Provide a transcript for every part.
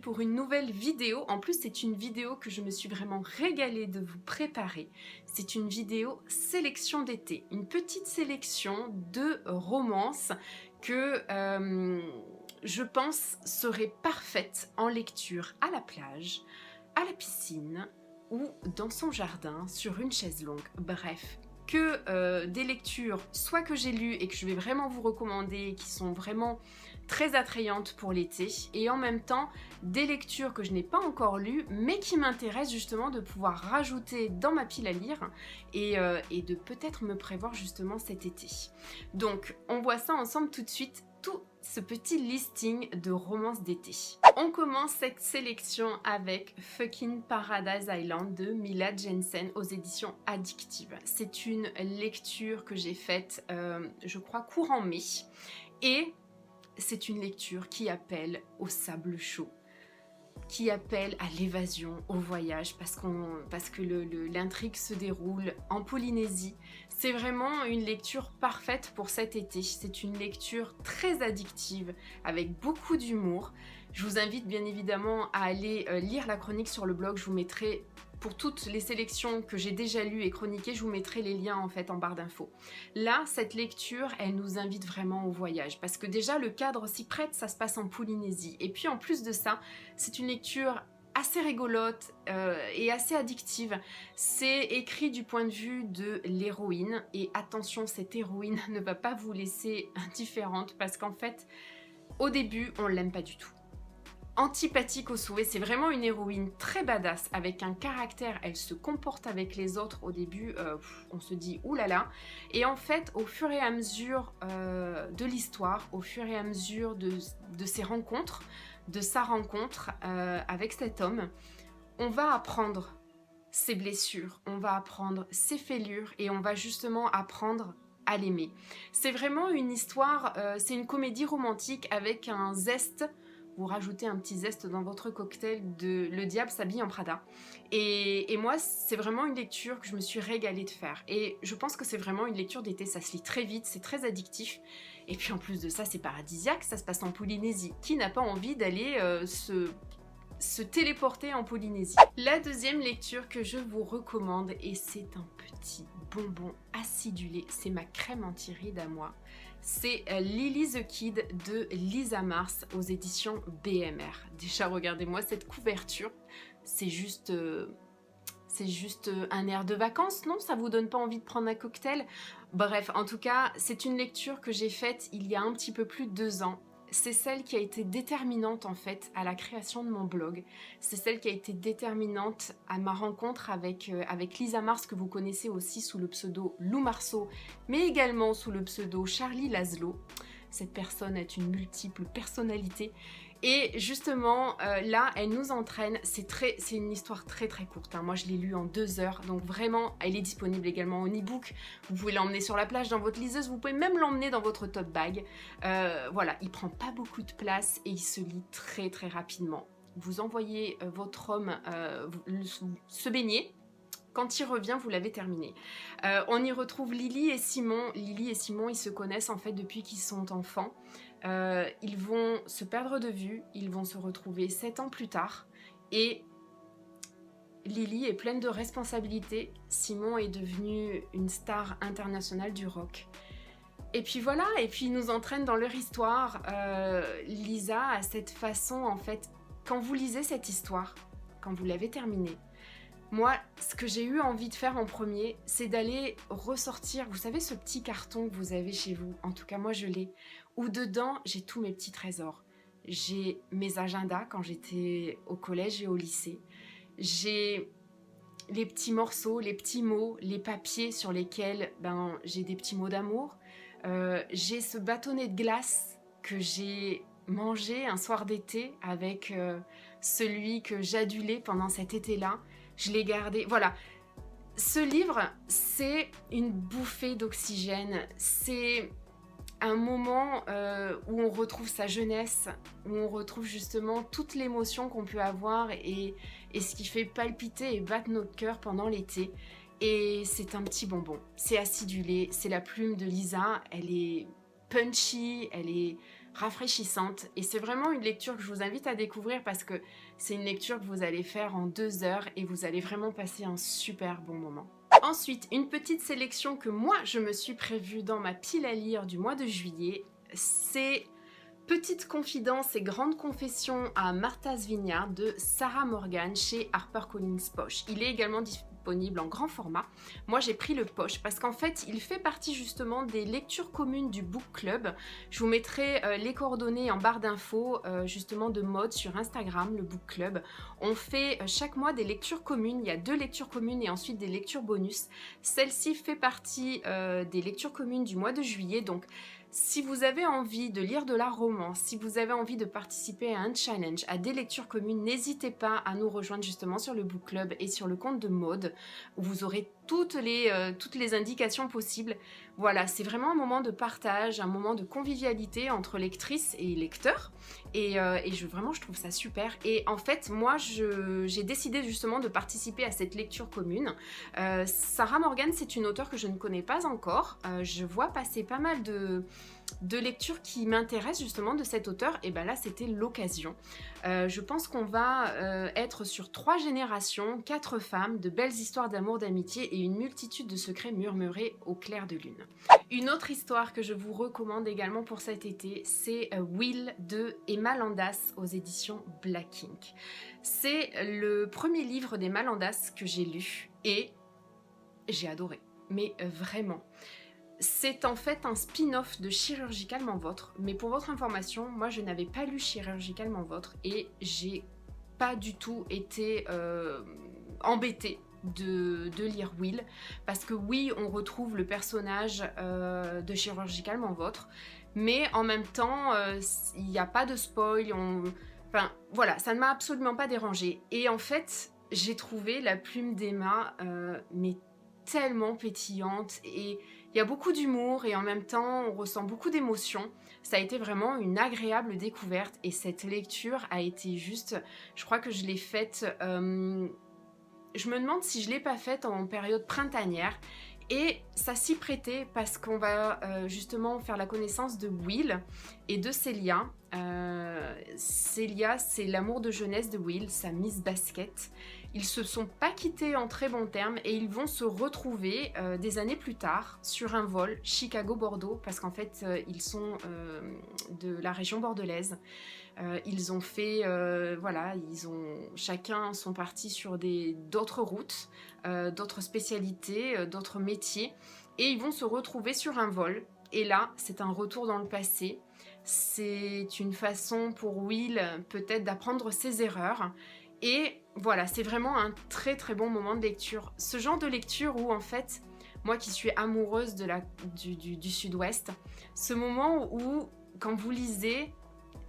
pour une nouvelle vidéo. En plus, c'est une vidéo que je me suis vraiment régalée de vous préparer. C'est une vidéo sélection d'été, une petite sélection de romances que je pense serait parfaite en lecture à la plage, à la piscine ou dans son jardin sur une chaise longue. Bref, que des lectures soit que j'ai lues et que je vais vraiment vous recommander, qui sont vraiment très attrayantes pour l'été, et en même temps des lectures que je n'ai pas encore lues mais qui m'intéressent justement de pouvoir rajouter dans ma pile à lire et de peut-être me prévoir justement cet été. Donc on voit ça ensemble tout de suite, tout ce petit listing de romances d'été. On commence cette sélection avec Fucking Paradise Island de Mila Jensen aux éditions Addictive. C'est une lecture que j'ai faite, je crois, courant mai, et c'est une lecture qui appelle au sable chaud, qui appelle à l'évasion, au voyage, parce que l'intrigue se déroule en Polynésie. C'est vraiment une lecture parfaite pour cet été. C'est une lecture très addictive, avec beaucoup d'humour. Je vous invite bien évidemment à aller lire la chronique sur le blog. Je vous mettrai, pour toutes les sélections que j'ai déjà lues et chroniquées, je vous mettrai les liens en fait en barre d'infos. Là, cette lecture, elle nous invite vraiment au voyage, parce que déjà le cadre s'y prête, ça se passe en Polynésie. Et puis en plus de ça, c'est une lecture assez rigolote et assez addictive. C'est écrit du point de vue de l'héroïne, et attention, cette héroïne ne va pas vous laisser indifférente, parce qu'en fait, au début, on l'aime pas du tout. Antipathique au souhait, c'est vraiment une héroïne très badass, avec un caractère, elle se comporte avec les autres au début, on se dit oulala, et en fait au fur et à mesure de l'histoire, au fur et à mesure de ses rencontres, de sa rencontre avec cet homme, on va apprendre ses blessures, on va apprendre ses fêlures, et on va justement apprendre à l'aimer. C'est vraiment une histoire, c'est une comédie romantique avec un zeste. Vous rajoutez un petit zeste dans votre cocktail de Le diable s'habille en Prada. Et moi, c'est vraiment une lecture que je me suis régalée de faire. Et je pense que c'est vraiment une lecture d'été, ça se lit très vite, c'est très addictif. Et puis en plus de ça, c'est paradisiaque, ça se passe en Polynésie. Qui n'a pas envie d'aller se téléporter en Polynésie? La deuxième lecture que je vous recommande, et c'est un petit bonbon acidulé, c'est ma crème anti-rides à moi, c'est Lily the Kid de Lisa Mars aux éditions BMR. Déjà, regardez-moi cette couverture, c'est juste un air de vacances, non? Ça vous donne pas envie de prendre un cocktail? Bref, en tout cas, c'est une lecture que j'ai faite il y a un petit peu plus de 2 ans. C'est celle qui a été déterminante en fait à la création de mon blog. C'est celle qui a été déterminante à ma rencontre avec Lisa Mars, que vous connaissez aussi sous le pseudo Lou Marceau, mais également sous le pseudo Charlie Laszlo. Cette personne est une multiple personnalité. Et justement, là, elle nous entraîne. C'est une histoire très très courte, hein. Moi, je l'ai lue en 2 heures. Donc vraiment, elle est disponible également en e-book. Vous pouvez l'emmener sur la plage dans votre liseuse. Vous pouvez même l'emmener dans votre tote bag. Voilà, il prend pas beaucoup de place et il se lit très très rapidement. Vous envoyez votre homme se baigner. Quand il revient, vous l'avez terminé. On y retrouve Lily et Simon. Lily et Simon, ils se connaissent en fait depuis qu'ils sont enfants. Ils vont se perdre de vue, ils vont se retrouver 7 ans plus tard, et Lily est pleine de responsabilités. Simon est devenu une star internationale du rock. Et puis voilà, et puis ils nous entraînent dans leur histoire. Lisa a cette façon, en fait, quand vous lisez cette histoire, quand vous l'avez terminée, moi, ce que j'ai eu envie de faire en premier, c'est d'aller ressortir, vous savez, ce petit carton que vous avez chez vous, en tout cas moi je l'ai, où dedans j'ai tous mes petits trésors. J'ai mes agendas quand j'étais au collège et au lycée, j'ai les petits morceaux, les petits mots, les papiers sur lesquels j'ai des petits mots d'amour, j'ai ce bâtonnet de glace que j'ai mangé un soir d'été avec celui que j'adulais pendant cet été-là. Je l'ai gardé, voilà. Ce livre, c'est une bouffée d'oxygène. C'est un moment où on retrouve sa jeunesse, où on retrouve justement toute l'émotion qu'on peut avoir et ce qui fait palpiter et battre notre cœur pendant l'été. Et c'est un petit bonbon. C'est acidulé, c'est la plume de Lisa, elle est punchy, elle est... rafraîchissante et c'est vraiment une lecture que je vous invite à découvrir parce que c'est une lecture que vous allez faire en 2 heures et vous allez vraiment passer un super bon moment. Ensuite, une petite sélection que moi je me suis prévue dans ma pile à lire du mois de juillet, c'est Petite confidence et grande confession à Martha's Vineyard de Sarah Morgan chez HarperCollins Poche. Il est également disponible en grand format. Moi j'ai pris le poche parce qu'en fait il fait partie justement des lectures communes du book club. Je vous mettrai les coordonnées en barre d'infos justement de mode sur Instagram, le book club. On fait chaque mois des lectures communes, il y a 2 lectures communes et ensuite des lectures bonus. Celle-ci fait partie des lectures communes du mois de juillet, donc si vous avez envie de lire de la romance, si vous avez envie de participer à un challenge, à des lectures communes, n'hésitez pas à nous rejoindre justement sur le book club et sur le compte de Maude où vous aurez toutes les indications possibles. Voilà, c'est vraiment un moment de partage, un moment de convivialité entre lectrices et lecteurs et vraiment je trouve ça super. Et en fait moi j'ai décidé justement de participer à cette lecture commune. Sarah Morgan, c'est une auteure que je ne connais pas encore. Je vois passer pas mal de lectures qui m'intéressent justement de cet auteur, et ben là c'était l'occasion. Je pense qu'on va être sur 3 générations, 4 femmes, de belles histoires d'amour, d'amitié et une multitude de secrets murmurés au clair de lune. Une autre histoire que je vous recommande également pour cet été, c'est Will de Emma Landas aux éditions Black Ink. C'est le premier livre d'Emma Landas que j'ai lu et j'ai adoré, mais vraiment. C'est en fait un spin-off de Chirurgicalement Vôtre, mais pour votre information, moi je n'avais pas lu Chirurgicalement Vôtre et j'ai pas du tout été embêtée de lire Will, parce que oui, on retrouve le personnage de Chirurgicalement Vôtre, mais en même temps, il n'y a pas de spoil, enfin voilà, ça ne m'a absolument pas dérangée. Et en fait, j'ai trouvé la plume d'Emma mais tellement pétillante et il y a beaucoup d'humour et en même temps on ressent beaucoup d'émotions. Ça a été vraiment une agréable découverte et cette lecture a été juste, je crois que je l'ai faite, je me demande si je l'ai pas faite en période printanière et ça s'y prêtait parce qu'on va justement faire la connaissance de Will et de Célia. Célia, c'est l'amour de jeunesse de Will, sa Miss Basket. Ils se sont pas quittés en très bons termes et ils vont se retrouver des années plus tard sur un vol Chicago-Bordeaux parce qu'en fait ils sont de la région bordelaise. Ils ont fait, voilà, chacun sont partis sur d'autres routes, d'autres spécialités, d'autres métiers et ils vont se retrouver sur un vol. Et là, c'est un retour dans le passé. C'est une façon pour Will peut-être d'apprendre ses erreurs. Et voilà, c'est vraiment un très très bon moment de lecture. Ce genre de lecture où en fait, moi qui suis amoureuse du Sud-Ouest, ce moment où quand vous lisez,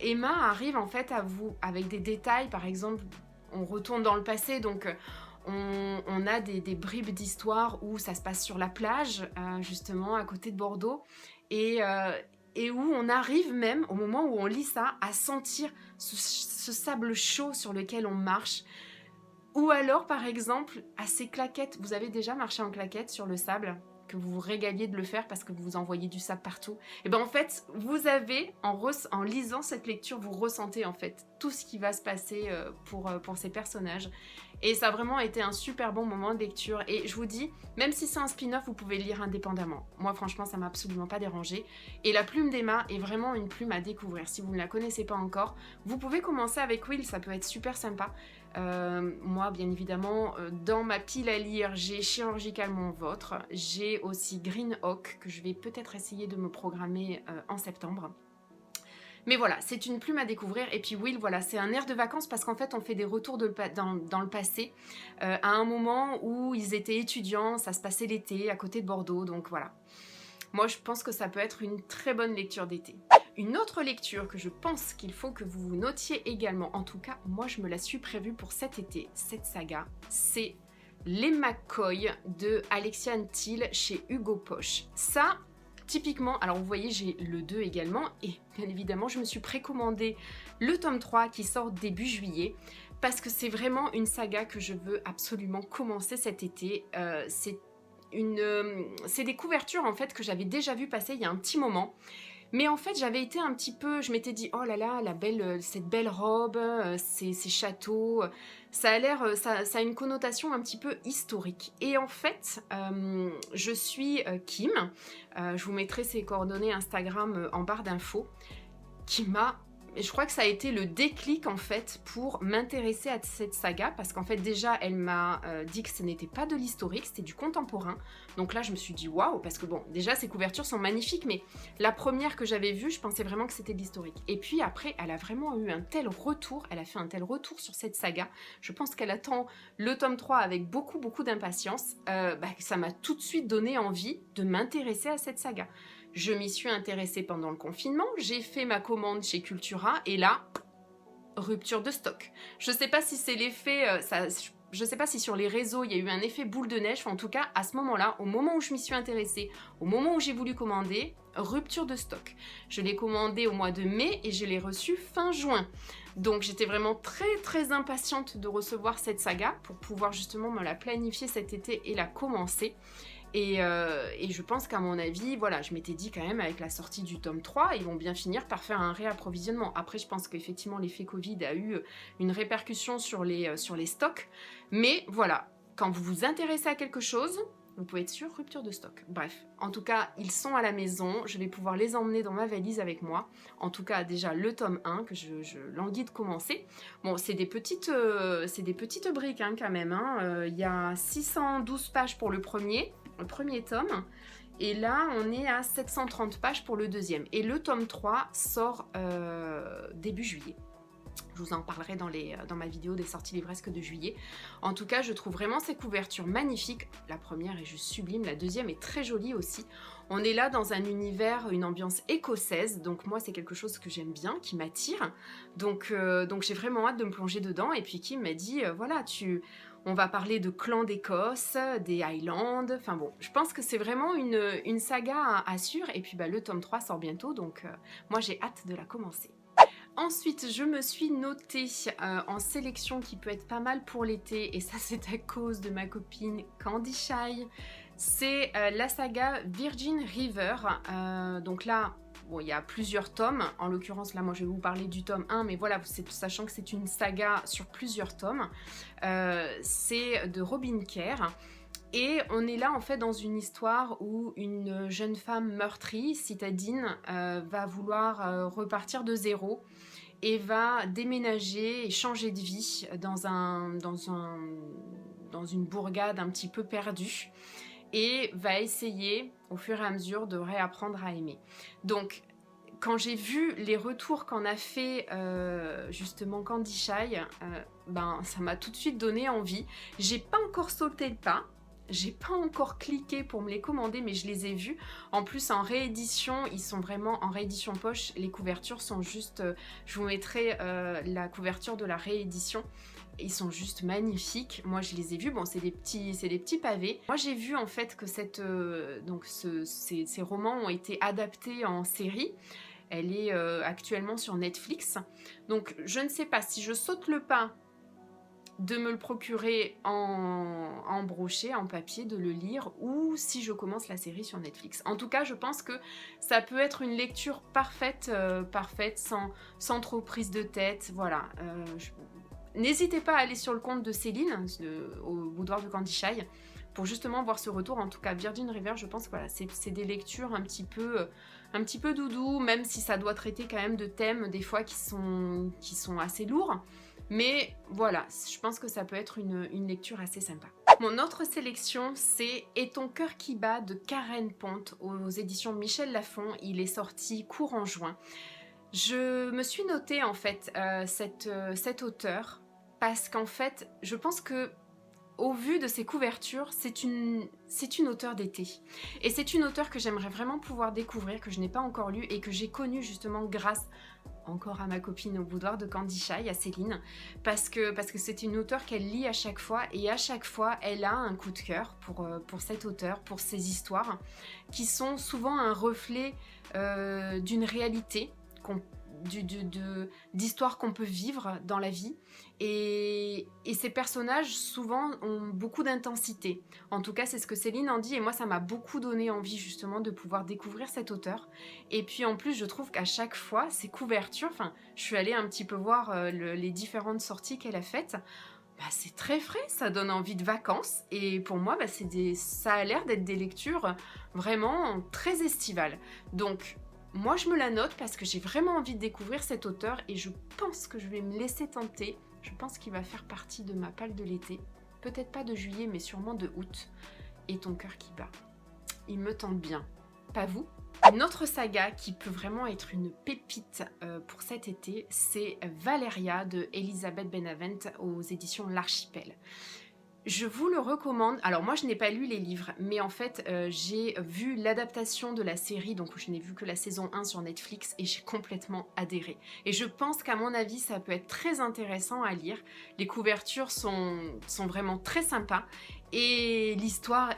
Emma arrive en fait à vous, avec des détails, par exemple, on retourne dans le passé, donc on a des bribes d'histoire où ça se passe sur la plage, justement, à côté de Bordeaux, et où on arrive même, au moment où on lit ça, à sentir ce sable chaud sur lequel on marche. Ou alors, par exemple, à ces claquettes. Vous avez déjà marché en claquettes sur le sable ? Que vous vous régaliez de le faire parce que vous envoyez du sable partout. Et bien en fait, vous avez, en lisant cette lecture, vous ressentez en fait tout ce qui va se passer pour ces personnages. Et ça a vraiment été un super bon moment de lecture. Et je vous dis, même si c'est un spin-off, vous pouvez le lire indépendamment. Moi, franchement, ça m'a absolument pas dérangé. Et la plume d'Emma est vraiment une plume à découvrir. Si vous ne la connaissez pas encore, vous pouvez commencer avec Will, ça peut être super sympa. Moi, bien évidemment, dans ma pile à lire, j'ai Chirurgicalement Vôtre. J'ai aussi Green Hawk, que je vais peut-être essayer de me programmer en septembre. Mais voilà, c'est une plume à découvrir. Et puis Will, voilà, c'est un air de vacances parce qu'en fait, on fait des retours dans le passé à un moment où ils étaient étudiants, ça se passait l'été à côté de Bordeaux, donc voilà. Moi, je pense que ça peut être une très bonne lecture d'été. Une autre lecture que je pense qu'il faut que vous notiez également, en tout cas, moi, je me la suis prévue pour cet été, cette saga, c'est Les McCoy de Alexia Thiel chez Hugo Poche. Ça, typiquement, alors vous voyez, j'ai le 2 également, et bien évidemment, je me suis précommandé le tome 3 qui sort début juillet, parce que c'est vraiment une saga que je veux absolument commencer cet été. C'est des couvertures en fait que j'avais déjà vu passer il y a un petit moment Mais en fait, j'avais été un petit peu, je m'étais dit: «Oh là là, cette belle robe, ces châteaux, ça a l'air, ça a une connotation un petit peu historique» et en fait, je suis, Kim, je vous mettrai ses coordonnées Instagram, en barre d'infos, qui m'a je crois que ça a été le déclic en fait pour m'intéresser à cette saga parce qu'en fait déjà elle m'a dit que ce n'était pas de l'historique, c'était du contemporain. Donc là je me suis dit waouh, parce que bon déjà ces couvertures sont magnifiques, mais la première que j'avais vue je pensais vraiment que c'était de l'historique. Et puis après elle a vraiment eu un tel retour, elle a fait un tel retour sur cette saga, je pense qu'elle attend le tome 3 avec beaucoup d'impatience, ça m'a tout de suite donné envie de m'intéresser à cette saga. Je m'y suis intéressée pendant le confinement, j'ai fait ma commande chez Cultura et là, rupture de stock. Je sais pas si c'est l'effet, je sais pas si sur les réseaux il y a eu un effet boule de neige, en tout cas à ce moment-là, au moment où je m'y suis intéressée, au moment où j'ai voulu commander, rupture de stock. Je l'ai commandé au mois de mai et je l'ai reçu fin juin. Donc j'étais vraiment très impatiente de recevoir cette saga pour pouvoir justement me la planifier cet été et la commencer. Et je pense qu'à mon avis, voilà, je m'étais dit quand même avec la sortie du tome 3, ils vont bien finir par faire un réapprovisionnement. Après, je pense qu'effectivement l'effet Covid a eu une répercussion sur les stocks. Mais voilà, quand vous vous intéressez à quelque chose, vous pouvez être sûr, rupture de stock. Bref, en tout cas, ils sont à la maison, je vais pouvoir les emmener dans ma valise avec moi. En tout cas, déjà le tome 1 que je languis de commencer. Bon, c'est des petites briques hein, quand même. Hein. Y a 612 pages pour le premier tome. Et là, on est à 730 pages pour le deuxième. Et le tome 3 sort début juillet. Je vous en parlerai dans ma vidéo des sorties livresques de juillet. En tout cas, je trouve vraiment ces couvertures magnifiques. La première est juste sublime, la deuxième est très jolie aussi. On est là dans un univers, une ambiance écossaise, donc moi c'est quelque chose que j'aime bien, qui m'attire. Donc j'ai vraiment hâte de me plonger dedans. Et puis Kim m'a dit, voilà, on va parler de clans d'Écosse, des Highlands, enfin bon, je pense que c'est vraiment une saga à suivre. Et puis le tome 3 sort bientôt, donc moi j'ai hâte de la commencer. Ensuite, je me suis notée en sélection qui peut être pas mal pour l'été, et ça c'est à cause de ma copine Candy Shy. C'est la saga Virgin River. Donc là, bon, il y a plusieurs tomes. En l'occurrence, là, moi je vais vous parler du tome 1, mais voilà, sachant que c'est une saga sur plusieurs tomes. C'est de Robin Kerr. Et on est là en fait dans une histoire où une jeune femme meurtrie, citadine, va vouloir repartir de zéro et va déménager et changer de vie dans une bourgade un petit peu perdue et va essayer au fur et à mesure de réapprendre à aimer. Donc quand j'ai vu les retours qu'en a fait justement Candy Shy, ça m'a tout de suite donné envie. J'ai pas encore sauté le pas. J'ai pas encore cliqué pour me les commander, mais je les ai vus. En plus, en réédition, ils sont vraiment en réédition poche. Les couvertures sont juste... je vous mettrai la couverture de la réédition. Ils sont juste magnifiques. Moi, je les ai vus. Bon, c'est des petits pavés. Moi, j'ai vu en fait que ces romans ont été adaptés en série. Elle est actuellement sur Netflix. Donc, je ne sais pas si je saute le pas de me le procurer en brochet, en papier, de le lire, ou si je commence la série sur Netflix. En tout cas, je pense que ça peut être une lecture parfaite, sans trop prise de tête. Voilà. N'hésitez pas à aller sur le compte de Céline, au boudoir de Candy Shy, pour justement voir ce retour. En tout cas, Virgin River, je pense que voilà, c'est des lectures un petit peu doudou, même si ça doit traiter quand même de thèmes des fois qui sont assez lourds. Mais voilà, je pense que ça peut être une lecture assez sympa. Mon autre sélection, c'est Et ton cœur qui bat de Karen Ponte aux éditions Michel Lafon. Il est sorti courant juin. Je me suis notée en fait cet auteur parce qu'en fait, je pense que au vu de ses couvertures, c'est une auteure d'été. Et c'est une auteure que j'aimerais vraiment pouvoir découvrir, que je n'ai pas encore lue et que j'ai connue justement grâce encore à ma copine au boudoir de Candy Shy, à Céline, parce que c'est une auteure qu'elle lit à chaque fois, et à chaque fois elle a un coup de cœur pour cette auteure, pour ses histoires, qui sont souvent un reflet d'une réalité d'histoires qu'on peut vivre dans la vie. Et ces personnages, souvent, ont beaucoup d'intensité. En tout cas, c'est ce que Céline en dit, et moi, ça m'a beaucoup donné envie, justement, de pouvoir découvrir cet auteur. Et puis, en plus, je trouve qu'à chaque fois, ces couvertures, enfin, je suis allée un petit peu voir les différentes sorties qu'elle a faites. Bah, c'est très frais, ça donne envie de vacances, et pour moi, bah, ça a l'air d'être des lectures vraiment très estivales. Donc, moi, je me la note parce que j'ai vraiment envie de découvrir cet auteur, et je pense que je vais me laisser tenter. Je pense qu'il va faire partie de ma palle de l'été. Peut-être pas de juillet, mais sûrement de août. Et ton cœur qui bat. Il me tente bien. Pas vous ? Une autre saga qui peut vraiment être une pépite pour cet été, c'est Valeria de Elisabeth Benavent aux éditions L'Archipel. Je vous le recommande. Alors moi, je n'ai pas lu les livres, mais en fait, j'ai vu l'adaptation de la série, donc je n'ai vu que la saison 1 sur Netflix, et j'ai complètement adhéré. Et je pense qu'à mon avis, ça peut être très intéressant à lire. Les couvertures sont vraiment très sympas, et l'histoire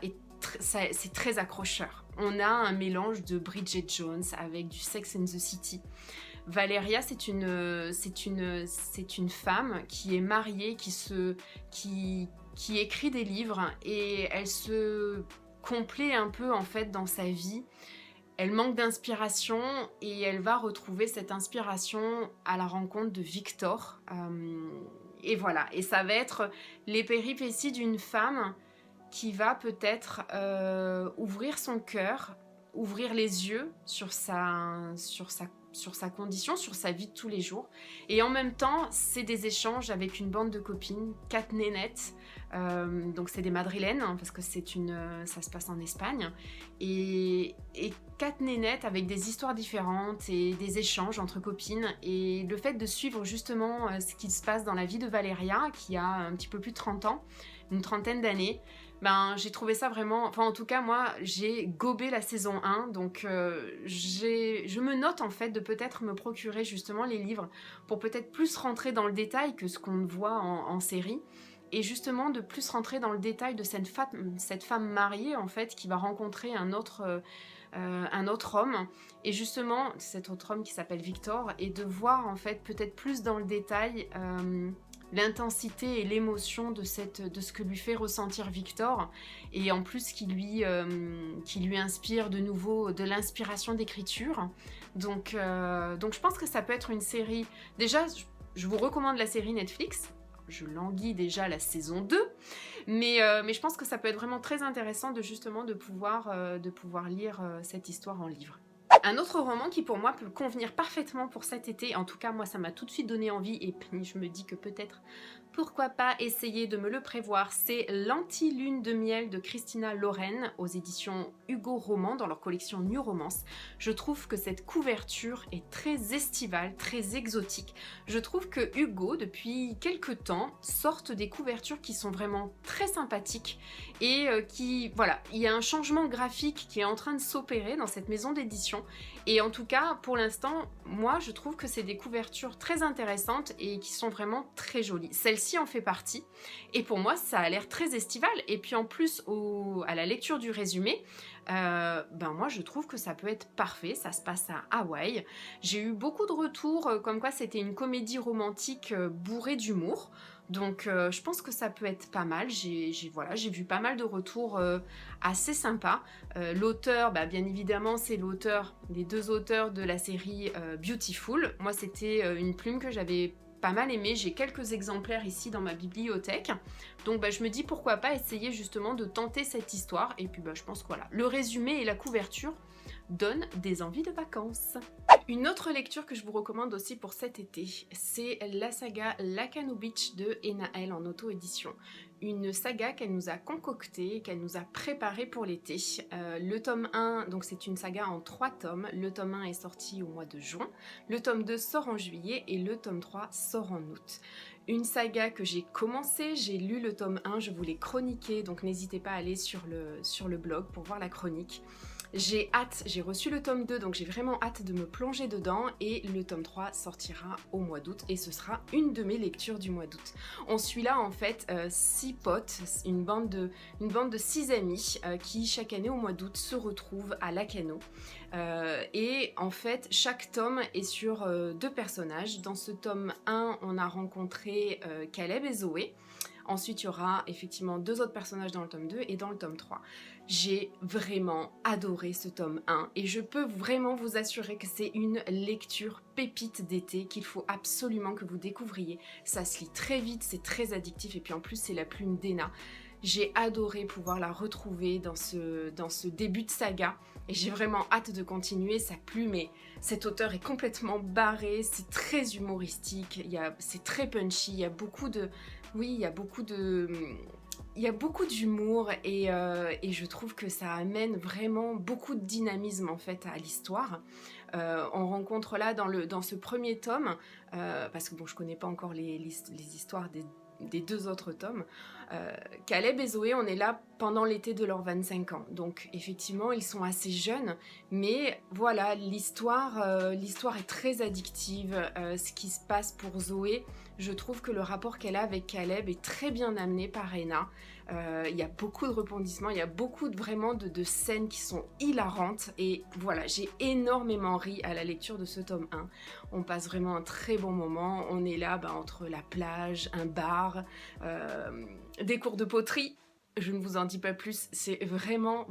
c'est très accrocheur. On a un mélange de Bridget Jones avec du Sex and the City. Valeria, c'est une femme qui est mariée, qui écrit des livres, et elle se complaît un peu en fait dans sa vie. Elle manque d'inspiration et elle va retrouver cette inspiration à la rencontre de Victor. Et voilà, et ça va être les péripéties d'une femme qui va peut-être ouvrir son cœur, ouvrir les yeux sur sa condition, sur sa vie de tous les jours. Et en même temps, c'est des échanges avec une bande de copines, 4 nénettes, donc c'est des madrilènes, hein, parce que ça se passe en Espagne, et 4 nénettes avec des histoires différentes et des échanges entre copines. Et le fait de suivre justement ce qui se passe dans la vie de Valeria, qui a un petit peu plus de 30 ans, une trentaine d'années, ben, j'ai trouvé ça vraiment... Enfin, en tout cas, moi, j'ai gobé la saison 1, donc je me note, en fait, de peut-être me procurer justement les livres pour peut-être plus rentrer dans le détail que ce qu'on voit en série, et justement de plus rentrer dans le détail de cette femme mariée, en fait, qui va rencontrer un autre homme, et justement, cet autre homme qui s'appelle Victor, et de voir, en fait, peut-être plus dans le détail... l'intensité et l'émotion de ce que lui fait ressentir Victor, et en plus qui lui inspire de nouveau de l'inspiration d'écriture. Donc je pense que ça peut être une série. Déjà, je vous recommande la série Netflix. Je languis déjà la saison 2, mais je pense que ça peut être vraiment très intéressant de pouvoir lire cette histoire en livre. Un autre roman qui pour moi peut convenir parfaitement pour cet été, en tout cas moi ça m'a tout de suite donné envie, et puis je me dis que peut-être pourquoi pas essayer de me le prévoir, c'est L'Anti-Lune de miel de Christina Lauren aux éditions Hugo Roman dans leur collection New Romance. Je trouve que cette couverture est très estivale, très exotique. Je trouve que Hugo, depuis quelques temps, sortent des couvertures qui sont vraiment très sympathiques, et voilà, il y a un changement graphique qui est en train de s'opérer dans cette maison d'édition. Et en tout cas, pour l'instant, moi, je trouve que c'est des couvertures très intéressantes et qui sont vraiment très jolies. Celle-ci en fait partie. Et pour moi, ça a l'air très estival. Et puis en plus, à la lecture du résumé, ben moi, je trouve que ça peut être parfait. Ça se passe à Hawaï. J'ai eu beaucoup de retours comme quoi c'était une comédie romantique bourrée d'humour. Donc je pense que ça peut être pas mal. J'ai vu pas mal de retours assez sympas. L'auteur, bah, bien évidemment, c'est les deux auteurs de la série Beautiful. Moi, c'était une plume que j'avais pas mal aimée. J'ai quelques exemplaires ici dans ma bibliothèque. Donc bah, je me dis pourquoi pas essayer justement de tenter cette histoire. Et puis bah, je pense que voilà, le résumé et la couverture donnent des envies de vacances. Une autre lecture que je vous recommande aussi pour cet été, c'est la saga Lacanau Beach de Enaël en auto-édition. Une saga qu'elle nous a concoctée, qu'elle nous a préparée pour l'été. Le tome 1, donc c'est une saga en 3 tomes. Le tome 1 est sorti au mois de juin, le tome 2 sort en juillet et le tome 3 sort en août. une saga que j'ai commencé, j'ai lu le tome 1, je vous l'ai chroniqué, donc n'hésitez pas à aller sur le blog pour voir la chronique. J'ai hâte, j'ai reçu le tome 2, donc j'ai vraiment hâte de me plonger dedans, et le tome 3 sortira au mois d'août, et ce sera une de mes lectures du mois d'août. On suit là en fait 6 potes, une bande de 6 amis qui chaque année au mois d'août se retrouvent à Lacanau. Et en fait chaque tome est sur 2 personnages. Dans ce tome 1 on a rencontré Caleb et Zoé. Ensuite, il y aura effectivement 2 autres personnages dans le tome 2 et dans le tome 3. J'ai vraiment adoré ce tome 1 et je peux vraiment vous assurer que c'est une lecture pépite d'été qu'il faut absolument que vous découvriez. Ça se lit très vite, c'est très addictif et puis en plus c'est la plume d'Ena. J'ai adoré pouvoir la retrouver dans ce début de saga et j'ai vraiment hâte de continuer. Sa plume, et cet auteur est complètement barré, c'est très humoristique, c'est très punchy, il y a beaucoup de... Oui, il y a beaucoup d'humour et je trouve que ça amène vraiment beaucoup de dynamisme en fait à l'histoire. On rencontre là dans ce premier tome, parce que bon, je connais pas encore les histoires des 2 autres tomes, Caleb et Zoé, on est là pendant l'été de leurs 25 ans. Donc effectivement, ils sont assez jeunes, mais voilà, l'histoire est très addictive. Ce qui se passe pour Zoé, je trouve que le rapport qu'elle a avec Caleb est très bien amené par Ena. Il y a beaucoup de rebondissements, il y a beaucoup vraiment de scènes qui sont hilarantes et voilà, j'ai énormément ri à la lecture de ce tome 1. On passe vraiment un très bon moment, on est là entre la plage, un bar, des cours de poterie. Je ne vous en dis pas plus, c'est vraiment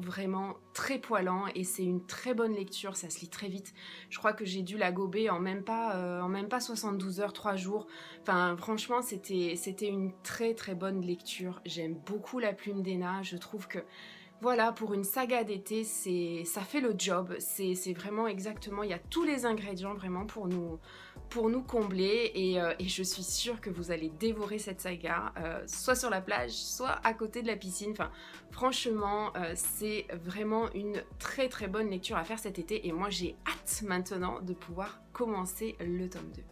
très poilant et c'est une très bonne lecture, ça se lit très vite. Je crois que j'ai dû la gober en même pas 72 heures, 3 jours. Enfin franchement c'était une très bonne lecture. J'aime beaucoup la plume d'Ena, je trouve que voilà, pour une saga d'été, ça fait le job, c'est vraiment exactement, il y a tous les ingrédients vraiment pour nous combler et je suis sûre que vous allez dévorer cette saga, soit sur la plage, soit à côté de la piscine. Enfin, franchement, c'est vraiment une très bonne lecture à faire cet été et moi j'ai hâte maintenant de pouvoir commencer le tome 2.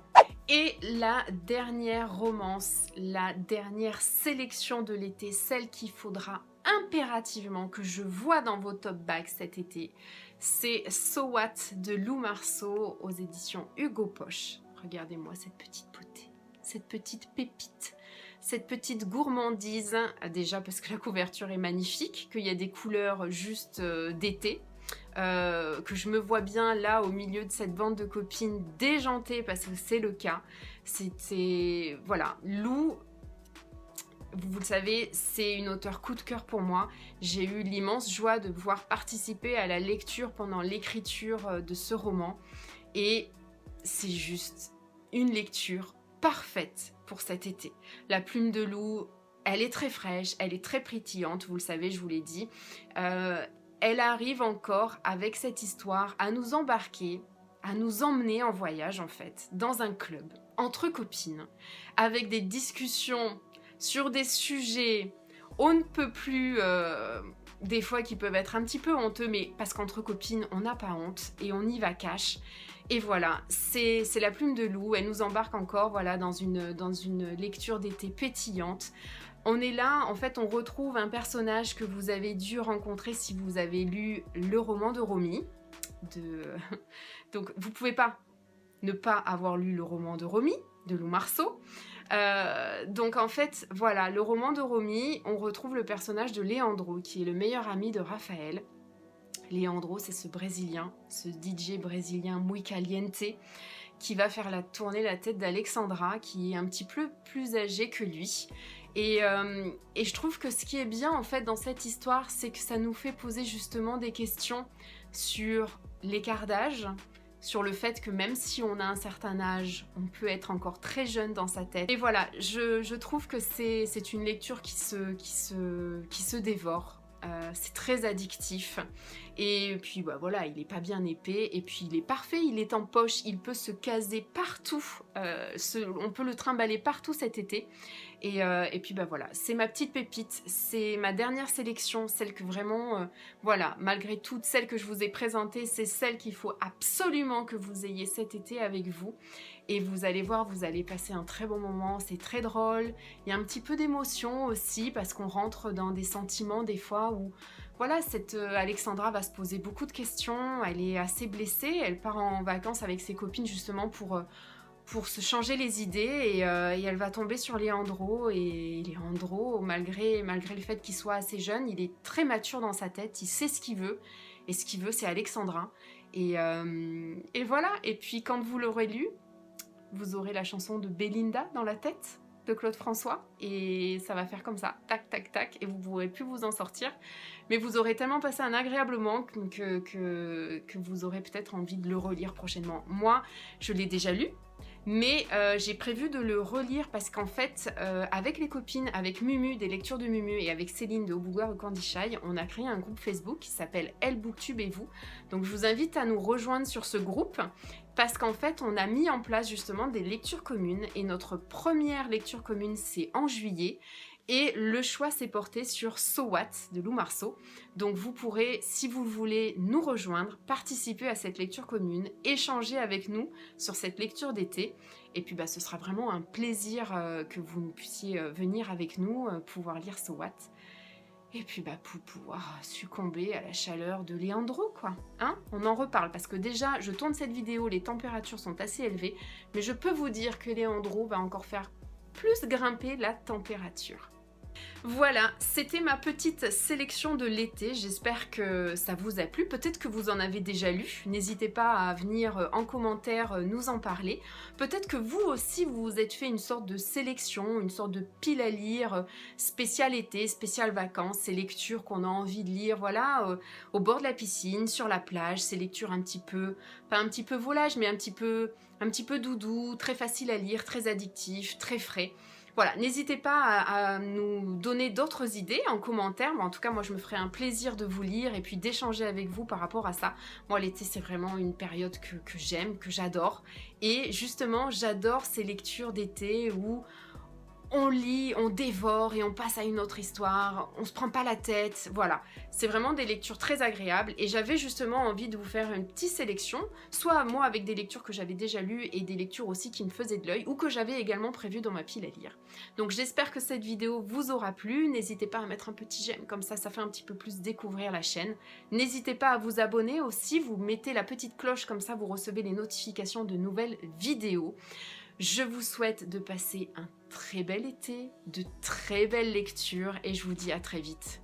Et la dernière romance, la dernière sélection de l'été, celle qu'il faudra impérativement que je vois dans vos top bags cet été, c'est So What de Lou Marceau aux éditions Hugo Poche. Regardez-moi cette petite beauté, cette petite pépite, cette petite gourmandise, déjà parce que la couverture est magnifique, qu'il y a des couleurs juste d'été, que je me vois bien là au milieu de cette bande de copines déjantées parce que c'est le cas. C'était... Voilà, Lou... Vous le savez, c'est une auteure coup de cœur pour moi. J'ai eu l'immense joie de pouvoir participer à la lecture pendant l'écriture de ce roman. Et c'est juste une lecture parfaite pour cet été. La plume de Lou, elle est très fraîche, elle est très pétillante, vous le savez, je vous l'ai dit. Elle arrive encore avec cette histoire à nous embarquer, à nous emmener en voyage en fait, dans un club, entre copines, avec des discussions sur des sujets on ne peut plus, des fois qui peuvent être un petit peu honteux, mais parce qu'entre copines on n'a pas honte et on y va cash. Et voilà, c'est la plume de Lou, elle nous embarque encore voilà, dans une lecture d'été pétillante. On est là, en fait on retrouve un personnage que vous avez dû rencontrer si vous avez lu le roman de Romy. Donc vous pouvez pas ne pas avoir lu le roman de Romy, de Lou Marceau. Donc en fait, voilà, le roman de Romy, on retrouve le personnage de Leandro, qui est le meilleur ami de Raphaël. Leandro, c'est ce Brésilien, ce DJ brésilien muy caliente, qui va faire tourner la tête d'Alexandra, qui est un petit peu plus âgée que lui. Et je trouve que ce qui est bien en fait dans cette histoire, c'est que ça nous fait poser justement des questions sur l'écart d'âge, sur le fait que même si on a un certain âge, on peut être encore très jeune dans sa tête. Et voilà, je trouve que c'est une lecture qui se dévore. C'est très addictif et puis bah voilà, il est pas bien épais et puis il est parfait, il est en poche, il peut se caser partout, on peut le trimballer partout cet été Et puis bah voilà, c'est ma petite pépite, c'est ma dernière sélection, celle que vraiment, voilà, malgré toutes celles que je vous ai présentées, c'est celle qu'il faut absolument que vous ayez cet été avec vous. Et vous allez voir, vous allez passer un très bon moment, c'est très drôle. Il y a un petit peu d'émotion aussi parce qu'on rentre dans des sentiments des fois où, voilà, cette Alexandra va se poser beaucoup de questions, elle est assez blessée, elle part en vacances avec ses copines justement pour se changer les idées et elle va tomber sur Leandro. Et Leandro, malgré le fait qu'il soit assez jeune, il est très mature dans sa tête, il sait ce qu'il veut et ce qu'il veut c'est Alexandra. Et voilà, et puis quand vous l'aurez lu, vous aurez la chanson de Belinda dans la tête de Claude François et ça va faire comme ça, tac tac tac, et vous ne pourrez plus vous en sortir, mais vous aurez tellement passé un agréable moment que vous aurez peut-être envie de le relire prochainement. Moi, je l'ai déjà lu, mais j'ai prévu de le relire parce qu'en fait, avec les copines, avec Mumu, des lectures de Mumu, et avec Céline de Aubougouard au Candy Shy, on a créé un groupe Facebook qui s'appelle Elle Booktube et vous. Donc je vous invite à nous rejoindre sur ce groupe parce qu'en fait, on a mis en place justement des lectures communes et notre première lecture commune, c'est en juillet. Et le choix s'est porté sur So What de Lou Marceau. Donc vous pourrez, si vous le voulez, nous rejoindre, participer à cette lecture commune, échanger avec nous sur cette lecture d'été. Et puis bah, ce sera vraiment un plaisir que vous puissiez venir avec nous, pouvoir lire So What. Et puis bah, pour pouvoir succomber à la chaleur de Leandro, quoi. Hein, on en reparle, parce que déjà, je tourne cette vidéo, les températures sont assez élevées, mais je peux vous dire que Leandro va encore faire plus grimper la température. Voilà, c'était ma petite sélection de l'été, j'espère que ça vous a plu, peut-être que vous en avez déjà lu, n'hésitez pas à venir en commentaire nous en parler, peut-être que vous aussi vous vous êtes fait une sorte de sélection, une sorte de pile à lire, spécial été, spécial vacances, ces lectures qu'on a envie de lire, voilà, au bord de la piscine, sur la plage, ces lectures un petit peu, pas un petit peu volage, mais un petit peu doudou, très facile à lire, très addictif, très frais. Voilà, n'hésitez pas à nous donner d'autres idées en commentaire. En tout cas, moi, je me ferai un plaisir de vous lire et puis d'échanger avec vous par rapport à ça. Moi, l'été, c'est vraiment une période que j'aime, que j'adore. Et justement, j'adore ces lectures d'été où on lit, on dévore et on passe à une autre histoire, on se prend pas la tête, voilà. C'est vraiment des lectures très agréables et j'avais justement envie de vous faire une petite sélection, soit moi avec des lectures que j'avais déjà lues et des lectures aussi qui me faisaient de l'œil ou que j'avais également prévues dans ma pile à lire. Donc j'espère que cette vidéo vous aura plu, n'hésitez pas à mettre un petit j'aime, comme ça fait un petit peu plus découvrir la chaîne. N'hésitez pas à vous abonner aussi, vous mettez la petite cloche, comme ça vous recevez les notifications de nouvelles vidéos. Je vous souhaite de passer un très bel été, de très belles lectures et je vous dis à très vite.